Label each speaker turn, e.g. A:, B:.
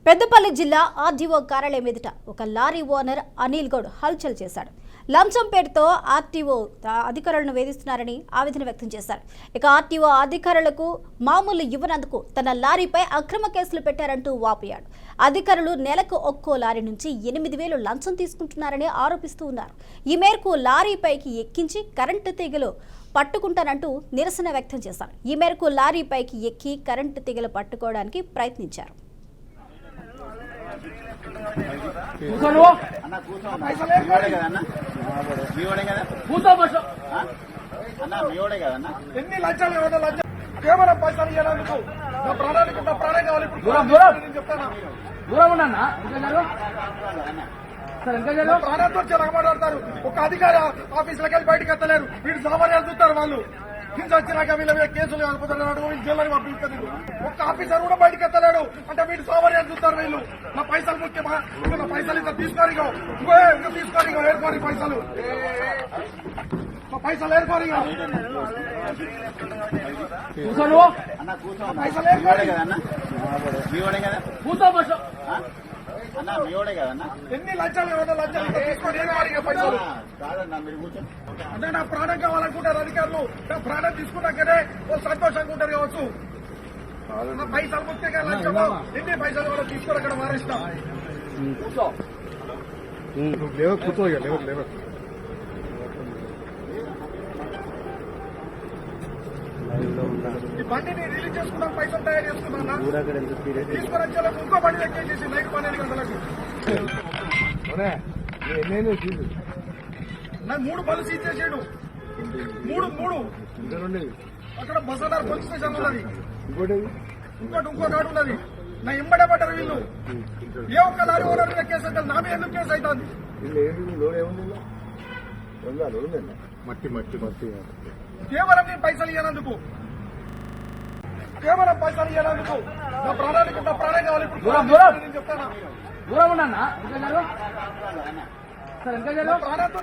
A: పెద్దపల్లి జిల్లా ఆర్డీఓ కార్యాలయం ఎదుట ఒక లారీ ఓనర్ అనిల్ గౌడ్ హల్చల్ చేశాడు. లంచం పేరుతో ఆర్టీఓ అధికారులను వేధిస్తున్నారని ఆవేదన వ్యక్తం చేశారు. ఇక ఆర్టీఓ అధికారులకు మామూలు ఇవ్వనందుకు తన లారీపై అక్రమ కేసులు పెట్టారంటూ వాపోయాడు. అధికారులు నెలకు ఒక్కో లారీ నుంచి 8,000 లంచం తీసుకుంటున్నారని ఆరోపిస్తూ ఉన్నారు. ఈ మేరకు లారీపైకి ఎక్కించి కరెంటు తీగలు పట్టుకుంటానంటూ నిరసన వ్యక్తం చేశారు. ఈ మేరకు లారీపైకి ఎక్కి కరెంటు తీగలు పట్టుకోవడానికి ప్రయత్నించారు.
B: ఎన్ని లక్షలు కేవలం పైసలు ఇవ్వడానికి నా ప్రాణానికి నా ప్రాణం కావాలి. ప్రాణంతో చెలగబడతారు. ఒక అధికారి ఆఫీసులకు వెళ్ళి బయటకు ఎత్తలేరు. వీళ్ళు సామాన్యాలు చూస్తారు. వాళ్ళు హింస వచ్చినాక వీళ్ళ మీద కేసులు కలుపుతున్నాడు. వీళ్ళు జైలు పంపిస్తారు. ఒక్క ఆఫీసర్ కూడా బయటకు ఎత్తలేడు. అంటే వీళ్ళు సామాన్యాలు చూస్తారు. వీళ్ళు నా పైసలు ముఖ్యమా? నా పైసలు ఇంకా తీసుకోరు. ఇంకా తీసుకోరు. ఏర్కోరి పైసలు పైసలు ఏర్కోరి పైసలు ఏర్కోరి ఎన్ని లక్షలు తీసుకొని పైసలు అంటే నా ప్రాణం కావాలనుకుంటారు అధికారులు. నా ప్రాణం తీసుకున్నాకనే వాళ్ళు సంతోషంగా ఉంటారు కావచ్చు. నా పైసలు ముఖ్యంగా లక్ష్యమో ఎన్ని పైసలు కూడా తీసుకొని అక్కడ మారేస్తాం. కూర్చో లేవర్ ఈ బండిని రిలీజ్ చేసుకున్నాం. పైసలు తయారు చేసుకున్నా తీసుకొని వచ్చేలకు ఇంకో బండి ఎక్కేసేసి నైట్ 12 గంటలకు నాకు 3 బళ్ళు సీజ్ చేసాడు. 3 అక్కడ బసనార్ పోలీస్ స్టేషన్ ఉన్నది. ఇంకో కాడు ఉన్నది. నా ఎంబడే పడ్డారు వీళ్ళు. ఏ ఒక్క లారీ ఓనర్ కేసు అయితే నా మీద ఎందుకు కేసు అవుతుంది? మట్టి కేవలం నేను పైసలు ఇవ్వనందుకు నా ప్రాణానికి నా ప్రాణం కావాలి. నేను చెప్తాను. ప్రాణంతో